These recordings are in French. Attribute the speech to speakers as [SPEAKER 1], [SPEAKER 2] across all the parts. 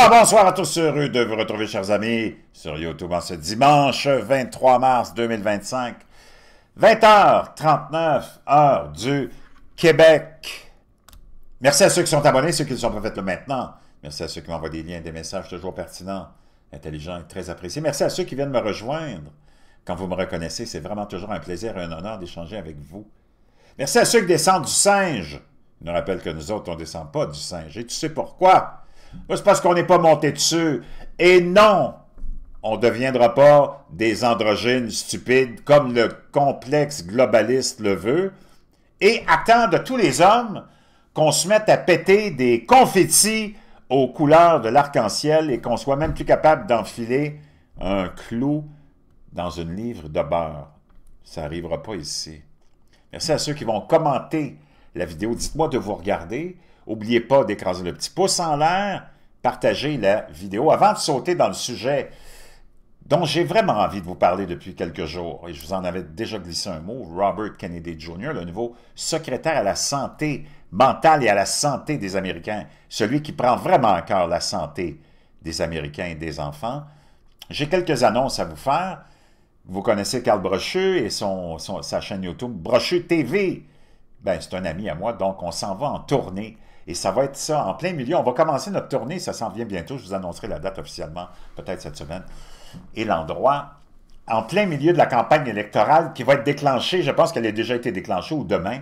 [SPEAKER 1] Bonsoir à tous, heureux de vous retrouver, chers amis, sur YouTube en ce dimanche 23 mars 2025, 20h39, heure du Québec. Merci à ceux qui sont abonnés, ceux qui le sont pas fait là maintenant. Merci à ceux qui m'envoient des liens, des messages toujours pertinents, intelligents et très appréciés. Merci à ceux qui viennent me rejoindre. Quand vous me reconnaissez, c'est vraiment toujours un plaisir et un honneur d'échanger avec vous. Merci à ceux qui descendent du singe. Je nous rappelle que nous autres, on ne descend pas du singe. Et tu sais pourquoi? C'est parce qu'on n'est pas monté dessus. Et non, on ne deviendra pas des androgynes stupides comme le complexe globaliste le veut et attend de tous les hommes qu'on se mette à péter des confettis aux couleurs de l'arc-en-ciel et qu'on soit même plus capable d'enfiler un clou dans une livre de beurre. Ça n'arrivera pas ici. Merci à ceux qui vont commenter la vidéo. Dites-moi de vous regarder. N'oubliez pas d'écraser le petit pouce en l'air, partagez la vidéo. Avant de sauter dans le sujet dont j'ai vraiment envie de vous parler depuis quelques jours, et je vous en avais déjà glissé un mot, Robert Kennedy Jr., le nouveau secrétaire à la santé mentale et à la santé des Américains, celui qui prend vraiment à cœur la santé des Américains et des enfants. J'ai quelques annonces à vous faire. Vous connaissez Carl Brochu et sa chaîne YouTube Brochu TV. Ben, c'est un ami à moi, donc on s'en va en tournée. Et ça va être ça, en plein milieu. On va commencer notre tournée, ça s'en vient bientôt. Je vous annoncerai la date officiellement, peut-être cette semaine. Et l'endroit, en plein milieu de la campagne électorale qui va être déclenchée, je pense qu'elle a déjà été déclenchée ou demain.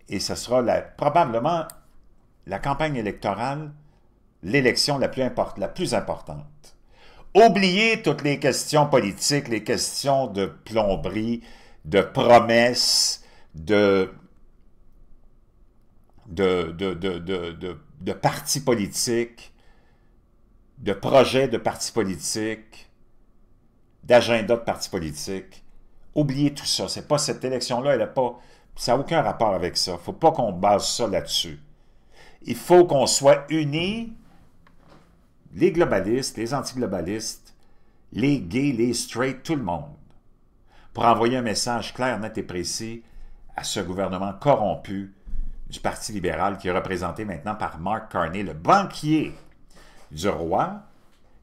[SPEAKER 1] Et ce sera probablement la campagne électorale, l'élection la plus importante. Oubliez toutes les questions politiques, les questions de plomberie, de promesses, de partis politiques, de projets de partis politiques, d'agenda de partis politiques. Oubliez tout ça. C'est pas cette élection-là, ça n'a aucun rapport avec ça. Il ne faut pas qu'on base ça là-dessus. Il faut qu'on soit unis, les globalistes, les anti-globalistes, les gays, les straight, tout le monde, pour envoyer un message clair, net et précis à ce gouvernement corrompu du Parti libéral qui est représenté maintenant par Mark Carney, le banquier du roi,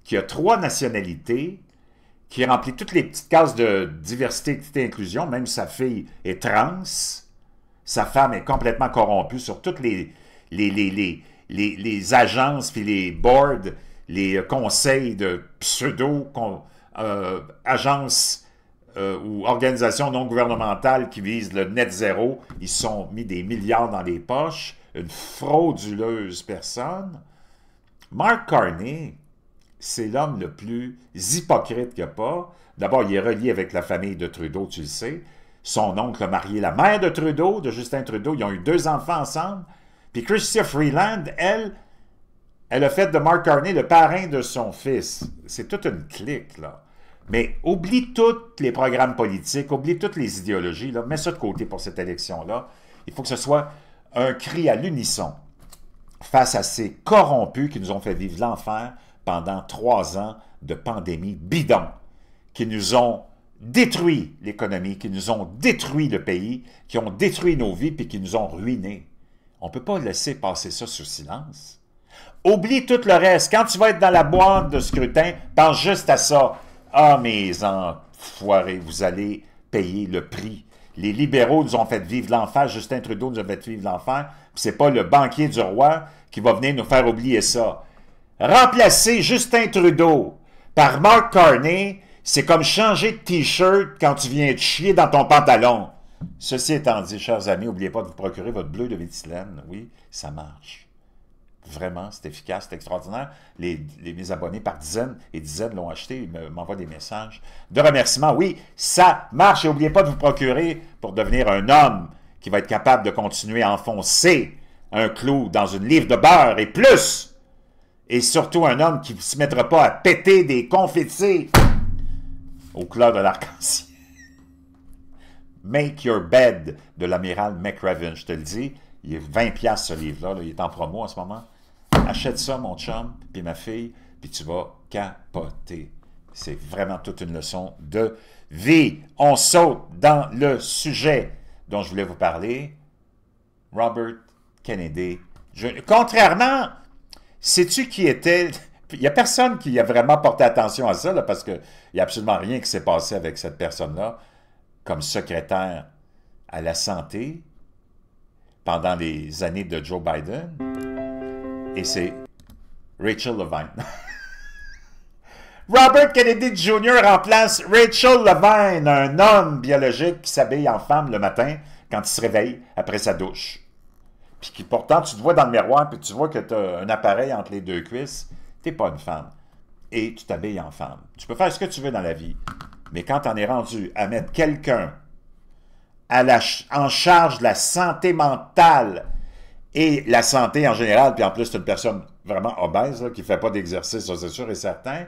[SPEAKER 1] qui a 3 nationalités, qui remplit toutes les petites cases de diversité, équité, inclusion, même sa fille est trans, sa femme est complètement corrompue sur toutes les agences, puis les boards, les conseils de pseudo-agences ou organisations non gouvernementales qui visent le net zéro, ils se sont mis des milliards dans les poches, une frauduleuse personne. Mark Carney, c'est l'homme le plus hypocrite qu'il n'y a pas. D'abord, il est relié avec la famille de Trudeau, tu le sais. Son oncle a marié la mère de Trudeau, de Justin Trudeau. Ils ont eu 2 enfants ensemble. Puis Chrystia Freeland, elle a fait de Mark Carney le parrain de son fils. C'est toute une clique, là. Mais oublie tous les programmes politiques, oublie toutes les idéologies, là, mets ça de côté pour cette élection-là. Il faut que ce soit un cri à l'unisson face à ces corrompus qui nous ont fait vivre l'enfer pendant 3 ans de pandémie bidon, qui nous ont détruit l'économie, qui nous ont détruit le pays, qui ont détruit nos vies puis qui nous ont ruinés. On ne peut pas laisser passer ça sous silence. Oublie tout le reste. Quand tu vas être dans la boîte de scrutin, pense juste à ça. Ah, mes enfoirés, vous allez payer le prix. Les libéraux nous ont fait vivre l'enfer. Justin Trudeau nous a fait vivre l'enfer. Puis c'est pas le banquier du roi qui va venir nous faire oublier ça. Remplacer Justin Trudeau par Mark Carney, c'est comme changer de T-shirt quand tu viens de chier dans ton pantalon. Ceci étant dit, chers amis, n'oubliez pas de vous procurer votre bleu de méthylène. Oui, ça marche. Vraiment, c'est efficace, c'est extraordinaire. Mes abonnés par dizaines et dizaines l'ont acheté, ils m'envoient des messages de remerciements. Oui, ça marche et n'oubliez pas de vous procurer pour devenir un homme qui va être capable de continuer à enfoncer un clou dans une livre de beurre et plus. Et surtout un homme qui ne se mettra pas à péter des confettis aux couleurs de l'arc-en-ciel. Make Your Bed de l'amiral McRaven, je te le dis. Il est 20$ ce livre-là, là, il est en promo en ce moment. Achète ça, mon chum, puis ma fille, puis tu vas capoter. C'est vraiment toute une leçon de vie. On saute dans le sujet dont je voulais vous parler. Robert Kennedy. Contrairement, Sais-tu qui était... Il n'y a personne qui a vraiment porté attention à ça, là, parce qu'il n'y a absolument rien qui s'est passé avec cette personne-là comme secrétaire à la santé pendant les années de Joe Biden. Et c'est Rachel Levine. Robert Kennedy Jr. remplace Rachel Levine, un homme biologique qui s'habille en femme le matin quand il se réveille après sa douche. Puis qui pourtant, tu te vois dans le miroir, puis tu vois que tu as un appareil entre les deux cuisses. Tu n'es pas une femme. Et tu t'habilles en femme. Tu peux faire ce que tu veux dans la vie. Mais quand tu en es rendu à mettre quelqu'un en charge de la santé mentale et la santé en général, puis en plus, c'est une personne vraiment obèse, là, qui ne fait pas d'exercice, ça c'est sûr et certain,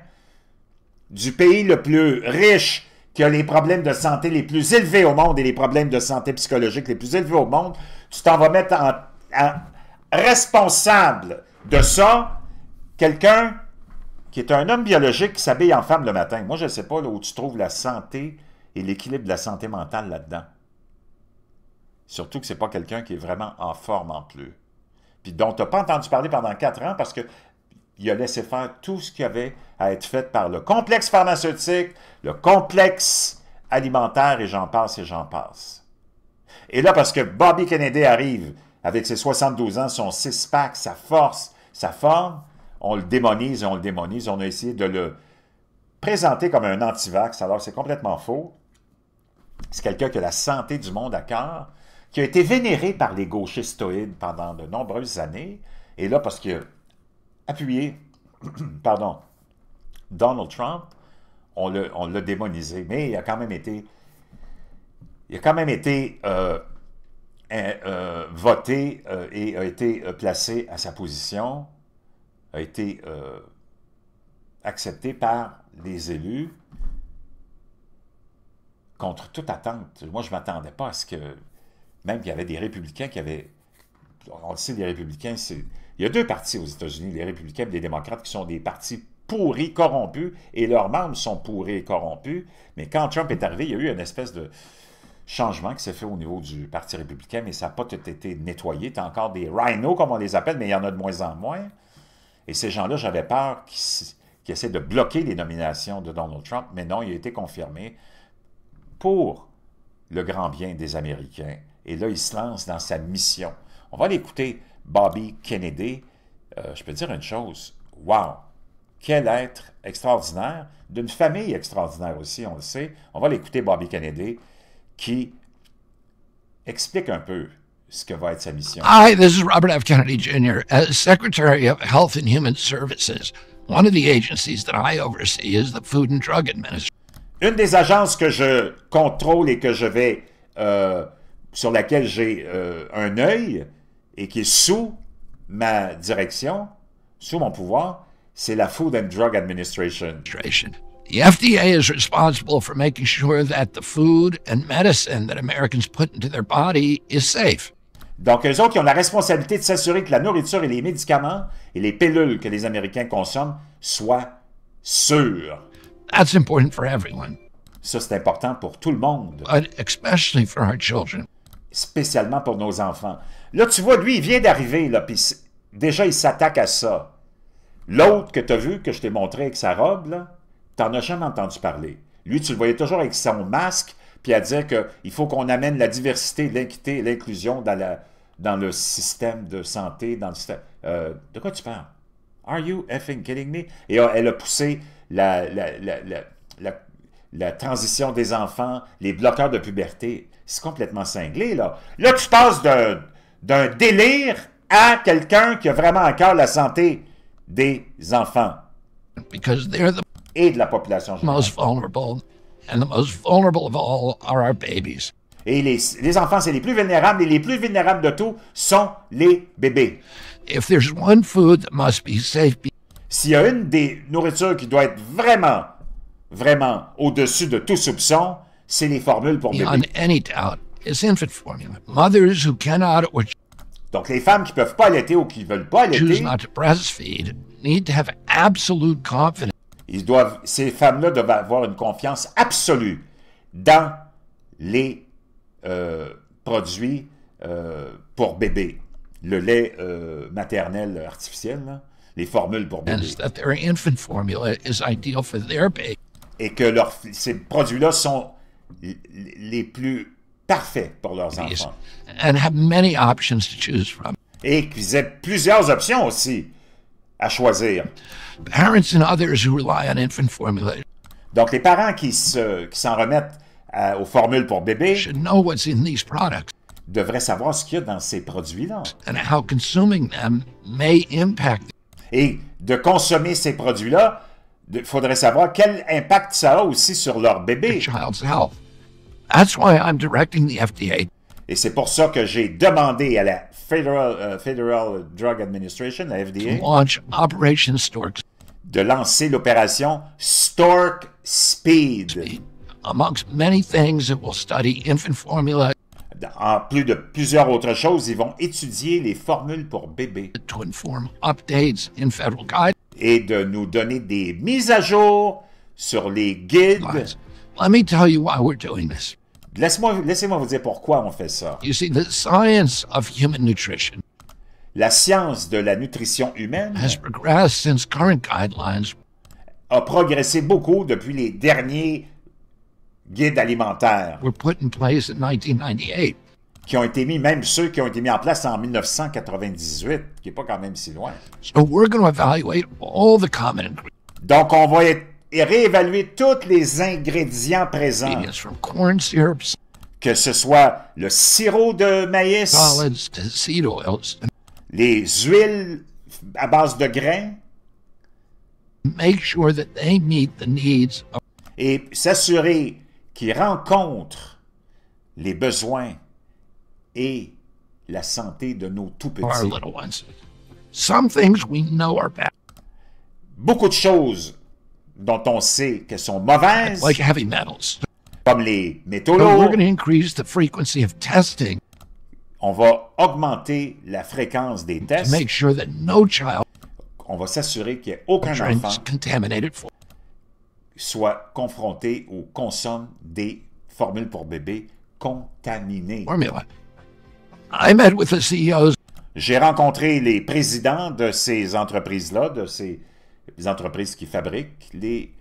[SPEAKER 1] du pays le plus riche, qui a les problèmes de santé les plus élevés au monde et les problèmes de santé psychologique les plus élevés au monde, tu t'en vas mettre en responsable de ça quelqu'un qui est un homme biologique qui s'habille en femme le matin. Moi, je ne sais pas là, où tu trouves la santé et l'équilibre de la santé mentale là-dedans. Surtout que ce n'est pas quelqu'un qui est vraiment en forme en plus. Puis dont tu n'as pas entendu parler pendant 4 ans parce qu'il a laissé faire tout ce qui avait à être fait par le complexe pharmaceutique, le complexe alimentaire, et j'en passe et j'en passe. Et là, parce que Bobby Kennedy arrive avec ses 72 ans, son six-pack, sa force, sa forme, on le démonise et on le démonise. On a essayé de le présenter comme un anti-vax, alors c'est complètement faux. C'est quelqu'un qui a la santé du monde à cœur, qui a été vénéré par les gauchistoïdes pendant de nombreuses années, et là, parce qu'il a appuyé, pardon, Donald Trump, on l'a démonisé, mais il a quand même été, voté et a été placé à sa position, a été accepté par les élus contre toute attente. Moi, je ne m'attendais pas à ce que, même qu'il y avait des républicains qui avaient, on le sait, les républicains, il y a 2 partis aux États-Unis, les républicains et les démocrates, qui sont des partis pourris, corrompus, et leurs membres sont pourris et corrompus. Mais quand Trump est arrivé, il y a eu une espèce de changement qui s'est fait au niveau du Parti républicain, mais ça n'a pas tout été nettoyé. Tu as encore des rhinos, comme on les appelle, mais il y en a de moins en moins. Et ces gens-là, j'avais peur qu'ils essaient de bloquer les nominations de Donald Trump, mais non, il a été confirmé pour le grand bien des Américains. Et là, il se lance dans sa mission. On va l'écouter, Bobby Kennedy. Je peux dire une chose. Wow! Quel être extraordinaire, d'une famille extraordinaire aussi, on le sait. On va l'écouter, Bobby Kennedy, qui explique un peu ce que va être sa mission.
[SPEAKER 2] Hi, this is Robert F. Kennedy Jr. As Secretary of Health and Human Services, one of the agencies that I oversee is the Food and Drug Administration.
[SPEAKER 1] Une des agences que je contrôle et que je vais, sur laquelle j'ai un œil et qui est sous ma direction, sous mon pouvoir, c'est la Food and Drug Administration.
[SPEAKER 2] The FDA is responsible for making sure that the food and medicine that Americans put into their body is safe.
[SPEAKER 1] Donc, eux autres, ils ont la responsabilité de s'assurer que la nourriture et les médicaments et les pilules que les Américains consomment soient sûrs.
[SPEAKER 2] That's important for everyone.
[SPEAKER 1] Ça, c'est important pour tout le monde.
[SPEAKER 2] But especially for our children.
[SPEAKER 1] Spécialement pour nos enfants. Là, tu vois, lui, il vient d'arriver, là, puis déjà, il s'attaque à ça. L'autre que tu as vu, que je t'ai montré avec sa robe, là, t'en as jamais entendu parler. Lui, tu le voyais toujours avec son masque, puis à dire qu'il faut qu'on amène la diversité, l'équité, l'inclusion dans le système de santé, dans le système... de quoi tu parles? Are you effing kidding me? Et elle a poussé la transition des enfants, les bloqueurs de puberté. C'est complètement cinglé, là. Là, tu passes d'un délire à quelqu'un qui a vraiment à cœur la santé des enfants.
[SPEAKER 2] Because they're the
[SPEAKER 1] et de la population générale.
[SPEAKER 2] Most vulnerable, and the most vulnerable of all are our babies.
[SPEAKER 1] Et les enfants, c'est les plus vulnérables, et les plus vulnérables de tous sont les bébés.
[SPEAKER 2] If there's one food that must be safe,
[SPEAKER 1] s'il y a une des nourritures qui doit être vraiment, vraiment au-dessus de tout soupçon, c'est les formules pour bébés.
[SPEAKER 2] Beyond any doubt, is infant formula. Mothers who cannot or
[SPEAKER 1] donc les femmes qui ne peuvent pas allaiter ou qui ne veulent pas allaiter,
[SPEAKER 2] choose not to breastfeed need to have absolute confidence.
[SPEAKER 1] Ces femmes-là doivent avoir une confiance absolue dans les produits pour bébés. Le lait maternel artificiel, là, les formules pour bébé.
[SPEAKER 2] and that their infant formula is ideal for their baby.
[SPEAKER 1] Et que ces produits-là sont les plus parfaits pour leurs enfants.
[SPEAKER 2] And have many options to choose from.
[SPEAKER 1] Et qu'ils aient plusieurs options aussi à choisir.
[SPEAKER 2] Parents and others who rely on infant formula
[SPEAKER 1] Donc, les parents qui s'en remettent aux formules pour bébé
[SPEAKER 2] should know what's in these products
[SPEAKER 1] devraient savoir ce qu'il y a dans ces produits-là.
[SPEAKER 2] and how consuming them may impact
[SPEAKER 1] Et de consommer ces produits-là, il faudrait savoir quel impact ça a aussi sur leur
[SPEAKER 2] their
[SPEAKER 1] bébé.
[SPEAKER 2] child's health. That's why I'm directing the FDA
[SPEAKER 1] Et c'est pour ça que j'ai demandé à la Federal Drug Administration, la
[SPEAKER 2] to
[SPEAKER 1] FDA,
[SPEAKER 2] launch Operation Stork
[SPEAKER 1] de lancer l'opération Stork Speed.
[SPEAKER 2] Amongst many things, it will study infant formula
[SPEAKER 1] En plus de plusieurs autres choses, ils vont étudier les formules pour bébé
[SPEAKER 2] to inform updates in federal guidelines.
[SPEAKER 1] et de nous donner des mises à jour sur les guides.
[SPEAKER 2] Let me tell you why we're doing this.
[SPEAKER 1] Laissez-moi vous dire pourquoi on fait ça.
[SPEAKER 2] You see, the science of human nutrition
[SPEAKER 1] La science de la nutrition humaine
[SPEAKER 2] has progressed since current guidelines
[SPEAKER 1] a progressé beaucoup depuis les derniers guides alimentaires
[SPEAKER 2] were put in place in 1998.
[SPEAKER 1] qui ont été mis, même ceux qui ont été mis en place en 1998, qui n'est pas quand même si loin.
[SPEAKER 2] So we're going to evaluate all the common
[SPEAKER 1] Donc, on va réévaluer tous les ingrédients présents,
[SPEAKER 2] ingredients from corn syrups,
[SPEAKER 1] que ce soit le sirop de maïs,
[SPEAKER 2] solids to seed oils, and
[SPEAKER 1] les huiles à base de grains,
[SPEAKER 2] make sure that they meet the needs of
[SPEAKER 1] et s'assurer qu'ils rencontrent les besoins et la santé de nos
[SPEAKER 2] our
[SPEAKER 1] tout-petits.
[SPEAKER 2] little ones. Some things we know are bad,
[SPEAKER 1] Beaucoup de choses dont on sait qu'elles sont mauvaises,
[SPEAKER 2] like heavy metals.
[SPEAKER 1] comme les métaux
[SPEAKER 2] But we're
[SPEAKER 1] lourds,
[SPEAKER 2] going to increase the frequency of testing
[SPEAKER 1] on va augmenter la fréquence des
[SPEAKER 2] to
[SPEAKER 1] tests.
[SPEAKER 2] make sure that no child
[SPEAKER 1] On va s'assurer qu'il n'y ait aucun
[SPEAKER 2] drinks
[SPEAKER 1] enfant
[SPEAKER 2] contaminated food.
[SPEAKER 1] soit confronté ou consomme des formules pour bébés contaminées.
[SPEAKER 2] Formula. I met with the CEOs
[SPEAKER 1] J'ai rencontré les présidents de ces entreprises-là, de ces entreprises qui fabriquent les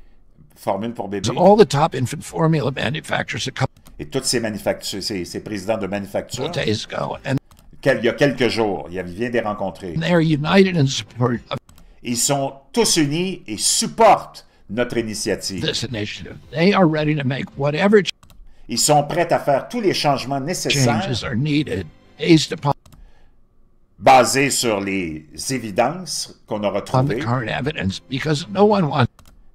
[SPEAKER 1] formules pour bébés.
[SPEAKER 2] of all the top infant formula manufacturers a couple
[SPEAKER 1] Et tous ces présidents de manufacture,
[SPEAKER 2] of days ago, and
[SPEAKER 1] il y a quelques jours, il vient de les rencontrer.
[SPEAKER 2] they're united in support of
[SPEAKER 1] Ils sont tous unis et supportent notre initiative.
[SPEAKER 2] this initiative. They are ready to make whatever
[SPEAKER 1] Ils sont prêts à faire tous les changements nécessaires
[SPEAKER 2] changes are needed based upon
[SPEAKER 1] basés sur les évidences qu'on aura
[SPEAKER 2] the
[SPEAKER 1] trouvées,
[SPEAKER 2] current evidence, because no one wants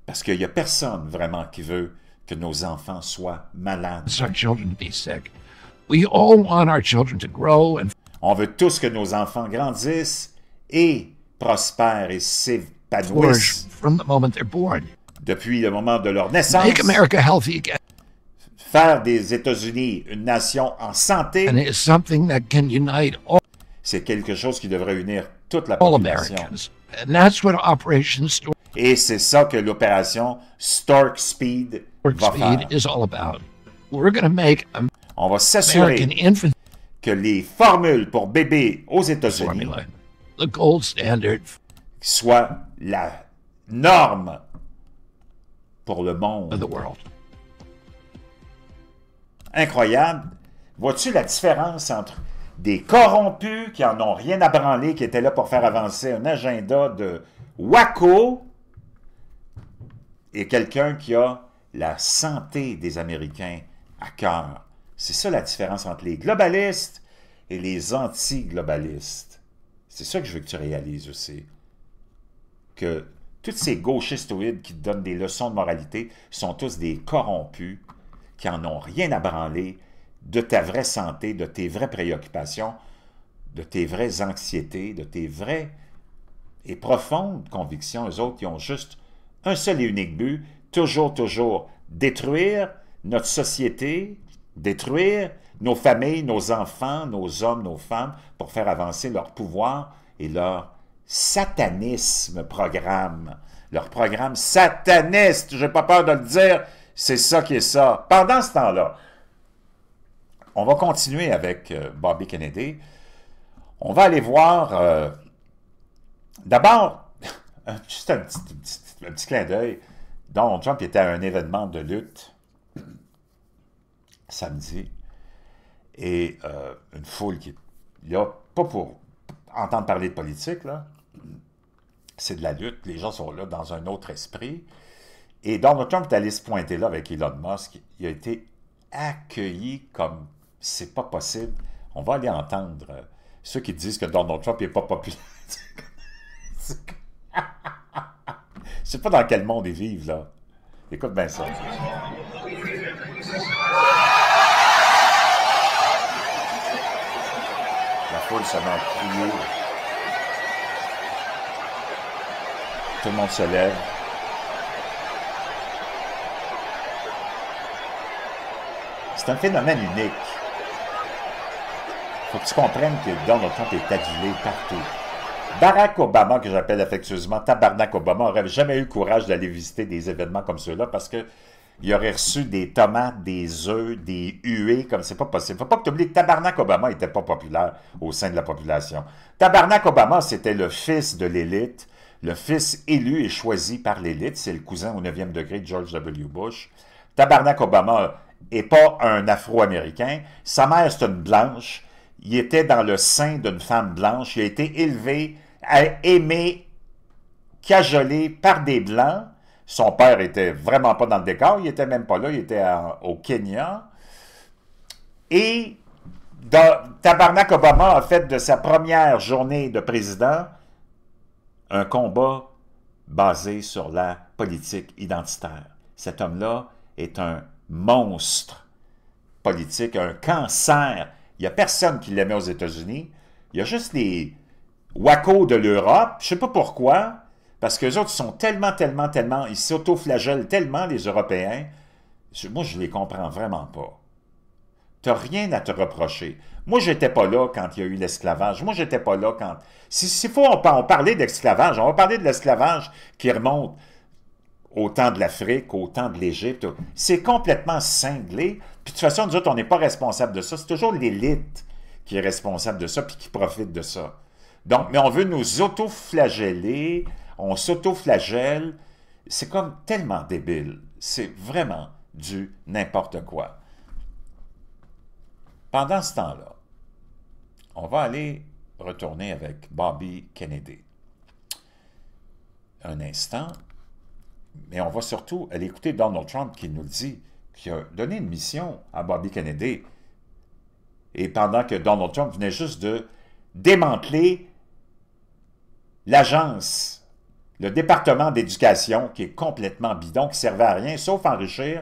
[SPEAKER 1] parce qu'il n'y a personne vraiment qui veut que nos enfants soient malades.
[SPEAKER 2] our children to be sick. We all want our children to grow and
[SPEAKER 1] On veut tous que nos enfants grandissent et prospèrent et
[SPEAKER 2] flourish
[SPEAKER 1] s'épanouissent
[SPEAKER 2] from the moment they're born.
[SPEAKER 1] depuis le moment de leur naissance.
[SPEAKER 2] Make America healthy again.
[SPEAKER 1] Faire des États-Unis une nation en santé,
[SPEAKER 2] And it's something that can unite
[SPEAKER 1] c'est quelque chose qui devrait unir toute la
[SPEAKER 2] all
[SPEAKER 1] population.
[SPEAKER 2] Americans. And that's what Operation Stork
[SPEAKER 1] Et c'est ça que l'opération Stork Speed va faire.
[SPEAKER 2] Speed is all about. We're going to make
[SPEAKER 1] On va
[SPEAKER 2] American
[SPEAKER 1] s'assurer
[SPEAKER 2] infant
[SPEAKER 1] que les formules pour bébés aux États-Unis
[SPEAKER 2] formula the gold standard
[SPEAKER 1] soient la norme pour le
[SPEAKER 2] of
[SPEAKER 1] monde.
[SPEAKER 2] the world.
[SPEAKER 1] Incroyable. Vois-tu la différence entre des corrompus qui en ont rien à branler, qui étaient là pour faire avancer un agenda de wacko, et quelqu'un qui a la santé des Américains à cœur. C'est ça la différence entre les globalistes et les anti-globalistes. C'est ça que je veux que tu réalises aussi. Que tous ces gauchistoïdes qui te donnent des leçons de moralité sont tous des corrompus qui en ont rien à branler de ta vraie santé, de tes vraies préoccupations, de tes vraies anxiétés, de tes vraies et profondes convictions. Eux autres, ils ont juste un seul et unique but, toujours détruire notre société, détruire nos familles, nos enfants, nos hommes, nos femmes, pour faire avancer leur pouvoir et leur satanisme programme. Leur programme sataniste, je n'ai pas peur de le dire, c'est ça qui est ça. Pendant ce temps-là, on va continuer avec Bobby Kennedy. On va aller voir... D'abord, juste un petit clin d'œil. Donald Trump était à un événement de lutte samedi et une foule qui est là, pas pour entendre parler de politique, là. C'est de la lutte. Les gens sont là dans un autre esprit. Et Donald Trump est allé se pointer là avec Elon Musk. Il a été accueilli comme c'est pas possible. On va aller entendre ceux qui disent que Donald Trump n'est pas populaire. Je sais pas dans quel monde ils vivent, là. Écoute bien ça. La foule se met à crier. Tout le monde se lève. C'est un phénomène unique. Il faut que tu comprennes que Donald Trump est adulé partout. Barack Obama, que j'appelle affectueusement Tabarnak Obama, n'aurait jamais eu le courage d'aller visiter des événements comme ceux-là parce qu'il aurait reçu des tomates, des œufs, des huées, comme c'est pas possible. Faut pas que tu oublies que Tabarnak Obama n'était pas populaire au sein de la population. Tabarnak Obama, c'était le fils de l'élite, le fils élu et choisi par l'élite. C'est le cousin au 9e degré de George W. Bush. Tabarnak Obama n'est pas un Afro-Américain. Sa mère, c'est une blanche. Il était dans le sein d'une femme blanche. Il a été élevé, aimé, cajolé par des Blancs. Son père était vraiment pas dans le décor. Il était même pas là. Il était au Kenya. Et Tabarnak Obama a fait de sa première journée de président un combat basé sur la politique identitaire. Cet homme-là est un monstre politique, un cancer. Il n'y a personne qui l'aimait aux États-Unis. Il y a juste les wacos de l'Europe. Je ne sais pas pourquoi, parce qu'eux autres sont tellement, ils s'auto-flagellent tellement, les Européens. Moi, je ne les comprends vraiment pas. Tu n'as rien à te reprocher. Moi, je n'étais pas là quand il y a eu l'esclavage. Moi, je n'étais pas là quand... S'il faut on parler d'esclavage, on va parler de l'esclavage qui remonte au temps de l'Afrique, au temps de l'Égypte. C'est complètement cinglé. Puis de toute façon, nous autres, on n'est pas responsable de ça. C'est toujours l'élite qui est responsable de ça puis qui profite de ça. Donc, mais on veut nous auto-flageller, on s'auto-flagelle. C'est comme tellement débile. C'est vraiment du n'importe quoi. Pendant ce temps-là, on va aller retourner avec Bobby Kennedy. Un instant. Mais on va surtout aller écouter Donald Trump qui nous le dit, qui a donné une mission à Bobby Kennedy. Et pendant que Donald Trump venait juste de démanteler l'agence, le département d'éducation, qui est complètement bidon, qui ne servait à rien, sauf enrichir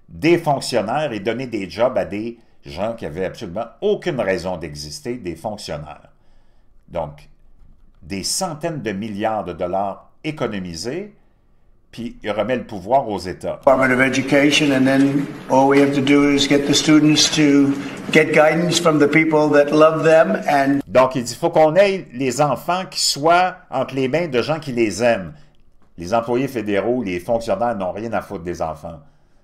[SPEAKER 1] des fonctionnaires et donner des jobs à des gens qui n'avaient absolument aucune raison d'exister, des fonctionnaires. Donc, des centaines de milliards de dollars économisés, puis il remet le pouvoir aux États.
[SPEAKER 3] Department of Education, and then all we have to do is get the students to get guidance from the people that love them. And
[SPEAKER 1] donc, il dit, il faut qu'on ait les enfants qui soient entre les mains de gens qui les aiment. Les employés fédéraux, les fonctionnaires n'ont rien à foutre des enfants.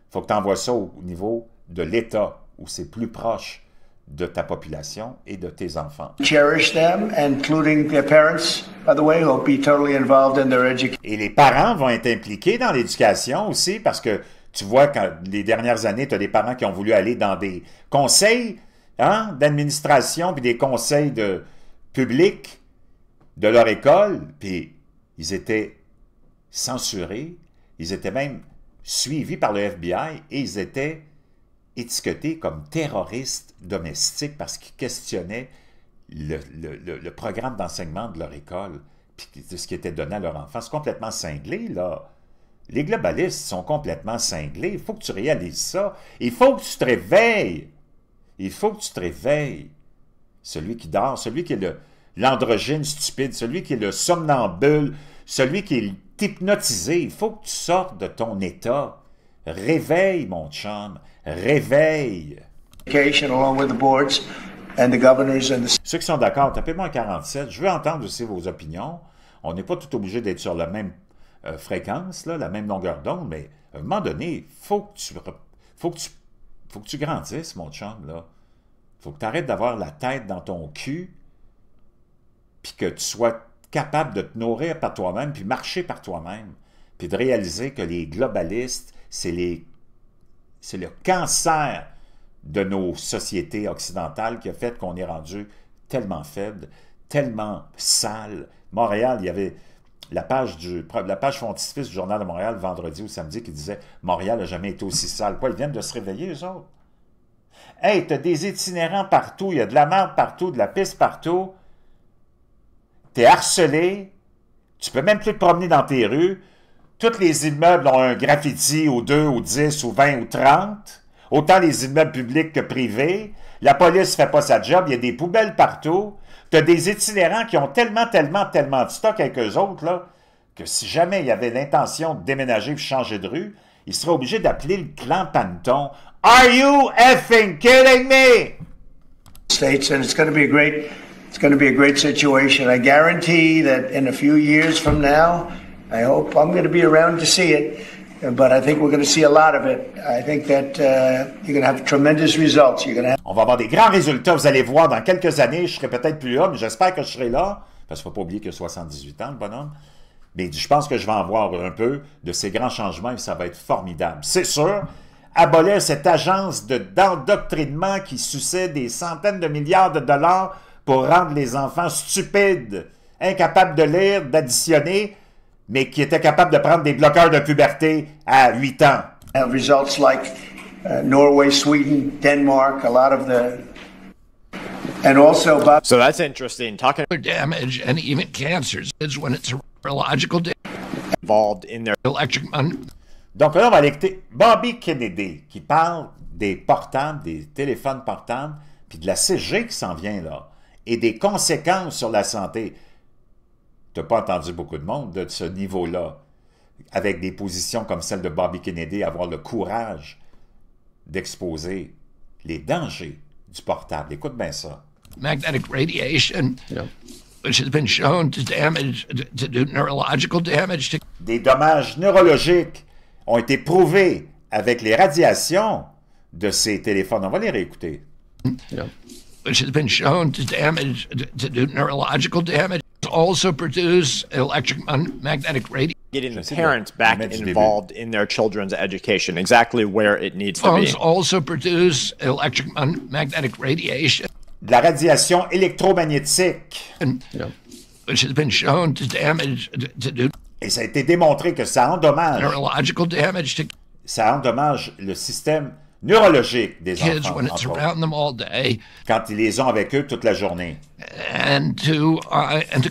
[SPEAKER 1] Il faut que tu envoies ça au niveau de l'État, où c'est plus proche de ta population et de tes enfants.
[SPEAKER 3] Cherish them, including their parents, by the way, who will be totally involved in their education.
[SPEAKER 1] Et les parents vont être impliqués dans l'éducation aussi, parce que tu vois, quand les dernières années, tu as des parents qui ont voulu aller dans des conseils d'administration, puis des conseils publics de leur école, puis ils étaient censurés, ils étaient même suivis par le FBI, et ils étaient étiquetés comme terroristes domestiques parce qu'ils questionnaient le programme d'enseignement de leur école puis de ce qui était donné à leurs enfants. C'est complètement cinglé, là. Les globalistes sont complètement cinglés. Il faut que tu réalises ça. Il faut que tu te réveilles. Il faut que tu te réveilles. Celui qui dort, celui qui est l'androgyne stupide, celui qui est le somnambule, celui qui est hypnotisé, il faut que tu sortes de ton état. Réveille, mon chum. Réveille.
[SPEAKER 3] Along with the boards and the governors and the...
[SPEAKER 1] Ceux qui sont d'accord, tapez-moi en 47. Je veux entendre aussi vos opinions. On n'est pas tout obligé d'être sur la même fréquence, là, la même longueur d'onde, mais à un moment donné, faut que tu grandisses, mon chum, là. Faut que tu arrêtes d'avoir la tête dans ton cul puis que tu sois capable de te nourrir par toi-même, puis marcher par toi-même, puis de réaliser que les globalistes, c'est le cancer de nos sociétés occidentales qui a fait qu'on est rendu tellement faible, tellement sale. Montréal, il y avait la page frontispice du Journal de Montréal, vendredi ou samedi, qui disait « Montréal n'a jamais été aussi sale ». Quoi, ils viennent de se réveiller, eux autres? Hey, t'as des itinérants partout, il y a de la merde partout, de la pisse partout. T'es harcelé, tu peux même plus te promener dans tes rues. Tous les immeubles ont un graffiti ou 2 ou 10 ou 20 ou 30. Autant les immeubles publics que privés. La police ne fait pas sa job, il y a des poubelles partout. Tu as des itinérants qui ont tellement de stock avec eux autres, là, que si jamais il y avait l'intention de déménager et de changer de rue, ils seraient obligés d'appeler le clan Panton. Are you effing kidding me?
[SPEAKER 3] States, and it's going to be a great situation. I guarantee that in a few years from now, I hope I'm going to be around to see it. But I think we're going to see a lot of it. I think that you're going to have tremendous results.
[SPEAKER 1] On va avoir des grands résultats. Vous allez voir, dans quelques années, je serai peut-être plus là, mais j'espère que je serai là, parce qu'il ne faut pas oublier qu'il a 78 ans, le bonhomme. Mais je pense que je vais en voir un peu de ces grands changements et ça va être formidable. C'est sûr, abolir cette agence d'endoctrinement qui suçait des centaines de milliards de dollars pour rendre les enfants stupides, incapables de lire, d'additionner, mais qui était capable de prendre des bloqueurs de puberté à 8 ans.
[SPEAKER 3] Results like Norway, Sweden, Denmark, a lot of the... And also...
[SPEAKER 4] So that's interesting. Talking
[SPEAKER 2] damage and even cancers is when it's a neurological
[SPEAKER 4] involved in their
[SPEAKER 2] electric...
[SPEAKER 1] Donc là, on va aller écouter Bobby Kennedy qui parle des portables, des téléphones portables, puis de la 6G qui s'en vient là, et des conséquences sur la santé. Tu n'as pas entendu beaucoup de monde de ce niveau-là, avec des positions comme celle de Bobby Kennedy, avoir le courage d'exposer les dangers du portable. Écoute bien ça.
[SPEAKER 2] Magnetic radiation, which has been shown to do neurological damage.
[SPEAKER 1] Des dommages neurologiques ont été prouvés avec les radiations de ces téléphones. On va les réécouter.
[SPEAKER 2] Which has been shown to do neurological damage. Also produce electromagnetic radiation.
[SPEAKER 4] Getting the parents back involved in their children's education, exactly where it needs to be.
[SPEAKER 2] Phones also produce electromagnetic radiation.
[SPEAKER 1] De la radiation électromagnétique.
[SPEAKER 2] Which has been shown to do
[SPEAKER 1] et ça a été démontré que ça endommage,
[SPEAKER 2] neurological damage
[SPEAKER 1] ça endommage le système neurologique des
[SPEAKER 2] kids
[SPEAKER 1] enfants,
[SPEAKER 2] when it's around them all day,
[SPEAKER 1] quand ils les ont avec eux toute la journée.
[SPEAKER 2] And to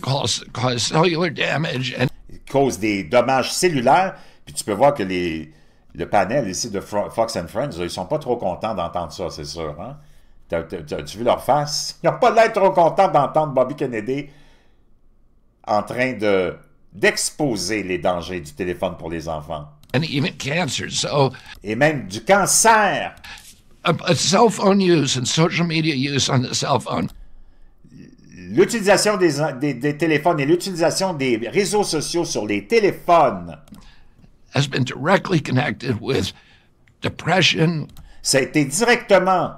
[SPEAKER 2] cause cellular damage. And
[SPEAKER 1] cause des dommages cellulaires. Puis tu peux voir que le panel ici de Fox and Friends, ils sont pas trop contents d'entendre ça, c'est sûr. Hein? As-tu vu leur face? Ils n'ont pas l'air trop contents d'entendre Bobby Kennedy en train d'exposer les dangers du téléphone pour les enfants.
[SPEAKER 2] And even cancer, so...
[SPEAKER 1] Et même du cancer.
[SPEAKER 2] A cell phone use and social media use on the cell phone.
[SPEAKER 1] L'utilisation des téléphones et l'utilisation des réseaux sociaux sur les téléphones
[SPEAKER 2] has been directly connected with depression.
[SPEAKER 1] Ça a été directement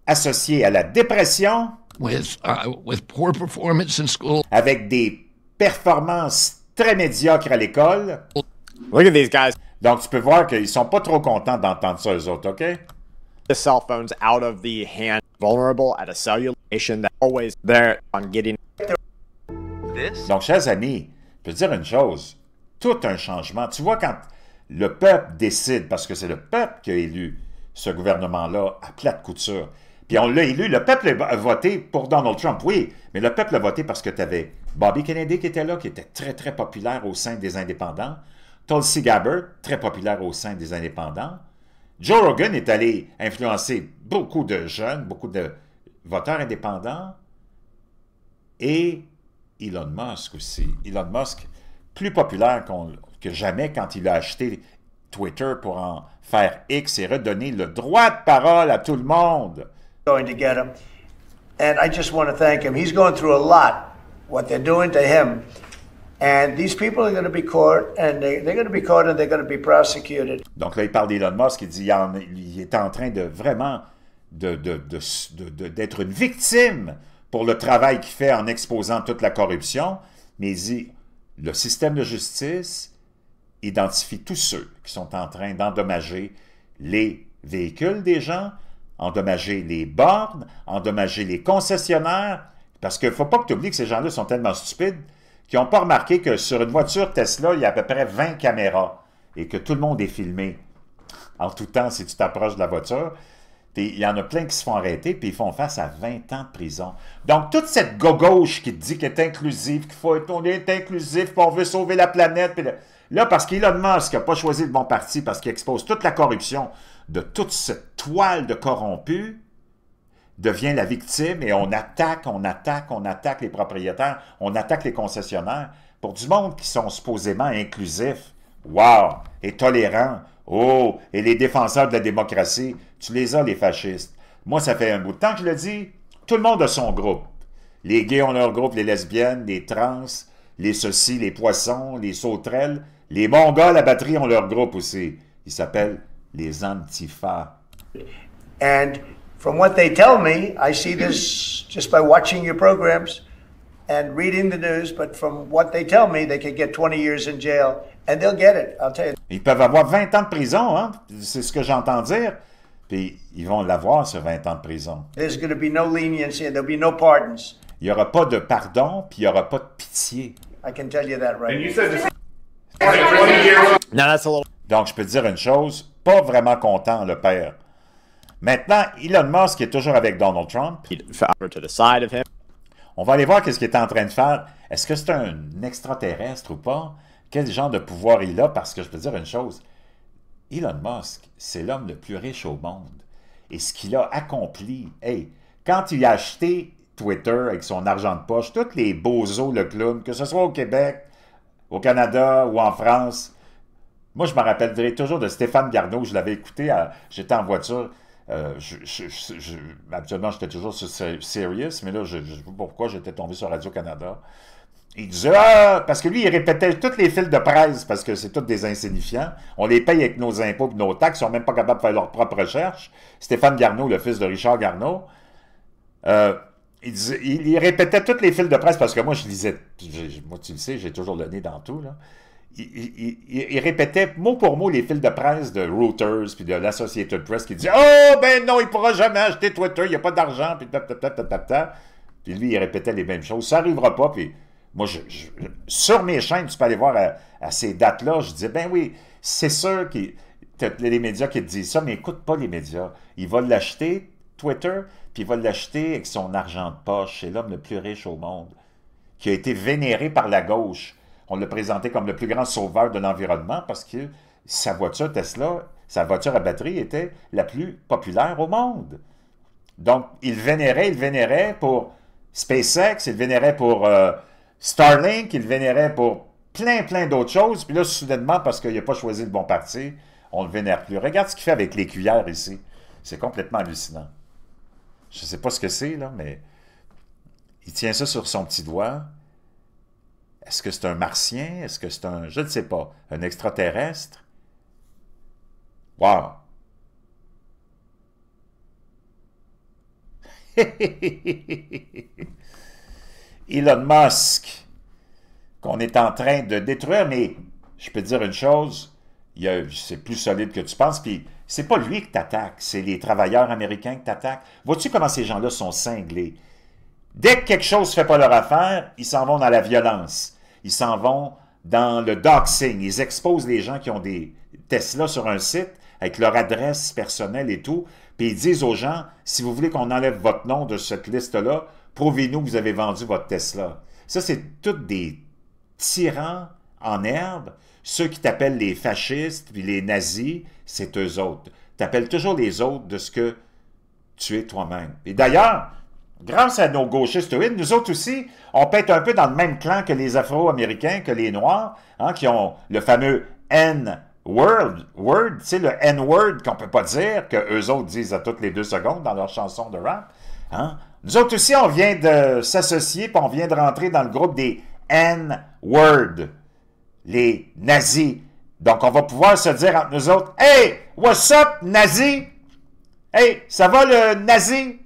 [SPEAKER 1] associé à la dépression,
[SPEAKER 2] with poor performance in school,
[SPEAKER 1] avec des performances très médiocres à l'école.
[SPEAKER 4] Look at these guys.
[SPEAKER 1] Donc tu peux voir qu'ils sont pas trop contents d'entendre ça, eux autres, OK?
[SPEAKER 4] The cell phones out of the hand, vulnerable at a cellular station that always there on getting
[SPEAKER 1] this. Donc, chers amis, je peux te dire une chose, tout un changement. Tu vois, quand le peuple décide, parce que c'est le peuple qui a élu ce gouvernement-là à plate couture, puis on l'a élu, le peuple a voté pour Donald Trump, oui, mais le peuple a voté parce que tu avais Bobby Kennedy qui était là, qui était très, très populaire au sein des indépendants, Tulsi Gabbard, très populaire au sein des indépendants, Joe Rogan est allé influencer beaucoup de jeunes, beaucoup de voteurs indépendants, et Elon Musk aussi. Elon Musk, plus populaire que jamais quand il a acheté Twitter pour en faire X et redonner le droit de parole à tout le monde.
[SPEAKER 3] Going to get him. And I just want to thank him. He's going through a lot, what they're doing to him. And these people are going to be caught, and they're going to be caught, and they're going to be prosecuted.
[SPEAKER 1] Donc là, il parle d'Elon Musk, il dit il est en train de vraiment d'être une victime pour le travail qu'il fait en exposant toute la corruption. mais il dit, le système de justice identifie tous ceux qui sont en train d'endommager les véhicules des gens, endommager les bornes, endommager les concessionnaires, parce qu'il ne faut pas que tu oublies que ces gens-là sont tellement stupides qu'ils n'ont pas remarqué que sur une voiture Tesla, il y a à peu près 20 caméras et que tout le monde est filmé en tout temps si tu t'approches de la voiture. Il y en a plein qui se font arrêter puis ils font face à 20 ans de prison. Donc, toute cette gauche qui te dit qu'elle est inclusive, qu'on est inclusif, qu'on veut sauver la planète, puis là, parce qu'Elon Musk n'a pas choisi le bon parti, parce qu'il expose toute la corruption de toute cette toile de corrompus, devient la victime et on attaque les propriétaires, on attaque les concessionnaires pour du monde qui sont supposément inclusifs. Wow! Et tolérants. Oh! Et les défenseurs de la démocratie, tu les as, les fascistes. Moi, ça fait un bout de temps que je le dis, tout le monde a son groupe. Les gays ont leur groupe, les lesbiennes, les trans, les ceci, les poissons, les sauterelles. Les Mongols à batterie ont leur groupe aussi. Ils s'appellent les Antifa.
[SPEAKER 3] And from what they tell me, I see this just by watching your programs and reading the news, but from what they tell me, they could get 20 years in jail, and they'll get it, I'll tell you.
[SPEAKER 1] Ils peuvent avoir 20 ans de prison, hein? C'est ce que j'entends dire. Puis ils vont l'avoir, ce 20 ans de prison.
[SPEAKER 3] There's going to be no leniency and there'll be no pardons.
[SPEAKER 1] Il n'y aura pas de pardon, puis il n'y aura pas de pitié.
[SPEAKER 3] I can tell you that right.
[SPEAKER 5] And you said this
[SPEAKER 4] Now that's a little
[SPEAKER 1] Donc, je peux te dire une chose, pas vraiment content, le père. Maintenant, Elon Musk est toujours avec Donald Trump.
[SPEAKER 4] to the side of him.
[SPEAKER 1] On va aller voir qu'est-ce qu'il est en train de faire. Est-ce que c'est un extraterrestre ou pas? Quel genre de pouvoir il a? Parce que je peux te dire une chose. Elon Musk, c'est l'homme le plus riche au monde. Et ce qu'il a accompli, hey, quand il a acheté Twitter avec son argent de poche, tous les bozos, le clown, que ce soit au Québec, au Canada ou en France, moi, je me rappellerai toujours de Stéphane Garneau. Je l'avais écouté, j'étais en voiture. Habituellement, j'étais toujours sur Sirius, mais là, je ne sais pas pourquoi j'étais tombé sur Radio-Canada. Il disait, parce que lui, il répétait tous les fils de presse, parce que c'est tous des insignifiants. On les paye avec nos impôts et nos taxes, ils sont même pas capables de faire leur propre recherche. Stéphane Garneau, le fils de Richard Garneau, il répétait tous les fils de presse, parce que moi, je lisais, moi, tu le sais, j'ai toujours le nez dans tout, là. Il répétait mot pour mot les fils de presse de Reuters puis de l'Associated Press qui disaient « Oh, ben non, il ne pourra jamais acheter Twitter, il n'y a pas d'argent, puis Puis lui, il répétait les mêmes choses. Ça n'arrivera pas, puis moi, sur mes chaînes, tu peux aller voir à ces dates-là, je disais « Ben oui, c'est sûr que les médias qui te disent ça, mais écoute pas les médias. Il va l'acheter, Twitter, puis il va l'acheter avec son argent de poche. C'est l'homme le plus riche au monde, qui a été vénéré par la gauche. On l'a présenté comme le plus grand sauveur de l'environnement parce que sa voiture Tesla, sa voiture à batterie était la plus populaire au monde. Donc, il vénérait pour SpaceX, il vénérait pour Starlink, il vénérait pour plein d'autres choses. Puis là, soudainement, parce qu'il n'a pas choisi le bon parti, on ne le vénère plus. Regarde ce qu'il fait avec les cuillères ici. C'est complètement hallucinant. Je ne sais pas ce que c'est, là, mais il tient ça sur son petit doigt. Est-ce que c'est un martien? Est-ce que c'est un... Je ne sais pas. Un extraterrestre? Wow! Elon Musk, qu'on est en train de détruire, mais je peux te dire une chose, c'est plus solide que tu penses, puis c'est pas lui que t'attaques, c'est les travailleurs américains que t'attaques. Vois-tu comment ces gens-là sont cinglés? Dès que quelque chose ne fait pas leur affaire, ils s'en vont dans la violence. Ils s'en vont dans le doxing. Ils exposent les gens qui ont des Tesla sur un site avec leur adresse personnelle et tout. Puis ils disent aux gens, si vous voulez qu'on enlève votre nom de cette liste-là, prouvez-nous que vous avez vendu votre Tesla. Ça, c'est tous des tyrans en herbe. Ceux qui t'appellent les fascistes puis les nazis, c'est eux autres. T'appelles toujours les autres de ce que tu es toi-même. Et d'ailleurs, grâce à nos gauchistes, nous autres aussi, on peut être un peu dans le même clan que les Afro-Américains, que les Noirs, hein, qui ont le fameux N-word, tu sais, le N-word qu'on ne peut pas dire, qu'eux autres disent à toutes les 2 secondes dans leur chanson de rap. Hein. Nous autres aussi, on vient de s'associer, puis on vient de rentrer dans le groupe des N-word, les nazis. Donc, on va pouvoir se dire entre nous autres, « Hey, what's up, nazi? Hey, ça va le nazi? »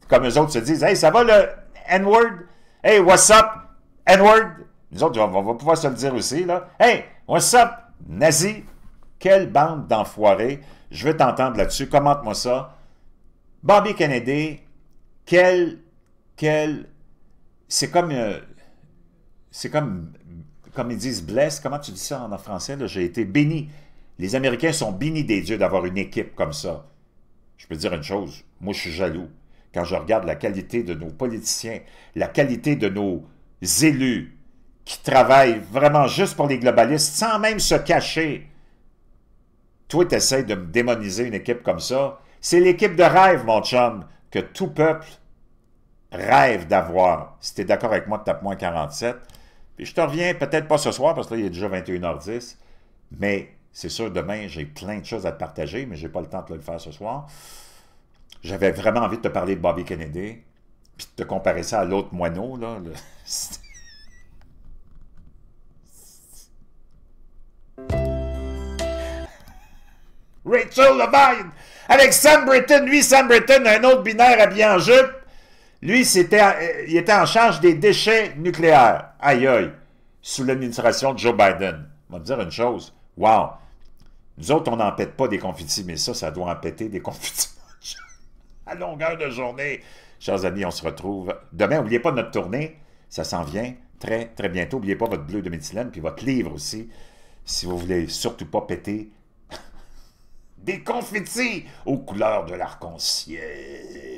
[SPEAKER 1] Comme eux autres se disent, « Hey, ça va le N-word? Hey, what's up, N-word? » Nous autres, on va pouvoir se le dire aussi, là. Hey, what's up, nazi? Quelle bande d'enfoirés. Je veux t'entendre là-dessus. Commente-moi ça. Bobby Kennedy, c'est comme ils disent, blessed. Comment tu dis ça en français? J'ai été béni. Les Américains sont bénis des dieux d'avoir une équipe comme ça. Je peux te dire une chose. Moi, je suis jaloux. Quand je regarde la qualité de nos politiciens, la qualité de nos élus qui travaillent vraiment juste pour les globalistes, sans même se cacher. Toi, tu essaies de me démoniser une équipe comme ça. C'est l'équipe de rêve, mon chum, que tout peuple rêve d'avoir. Si tu es d'accord avec moi, tape-moi 47. Puis je te reviens, peut-être pas ce soir, parce que là, il est déjà 21h10, mais c'est sûr, demain, j'ai plein de choses à te partager, mais je n'ai pas le temps de le faire ce soir. J'avais vraiment envie de te parler de Bobby Kennedy, puis de te comparer ça à l'autre moineau, là. Rachel Levine, avec Sam Britton. Lui, Sam Britton, un autre binaire habillé en jupe. Lui, il était en charge des déchets nucléaires. Aïe, aïe. Sous l'administration de Joe Biden. On va te dire une chose. Wow. Nous autres, on n'en pète pas des confitis, mais ça doit en péter des confitis. À longueur de journée. Chers amis, on se retrouve demain. N'oubliez pas notre tournée. Ça s'en vient très, très bientôt. N'oubliez pas votre bleu de méthylène, puis votre livre aussi. Si vous voulez surtout pas péter des confitis aux couleurs de l'arc-en-ciel.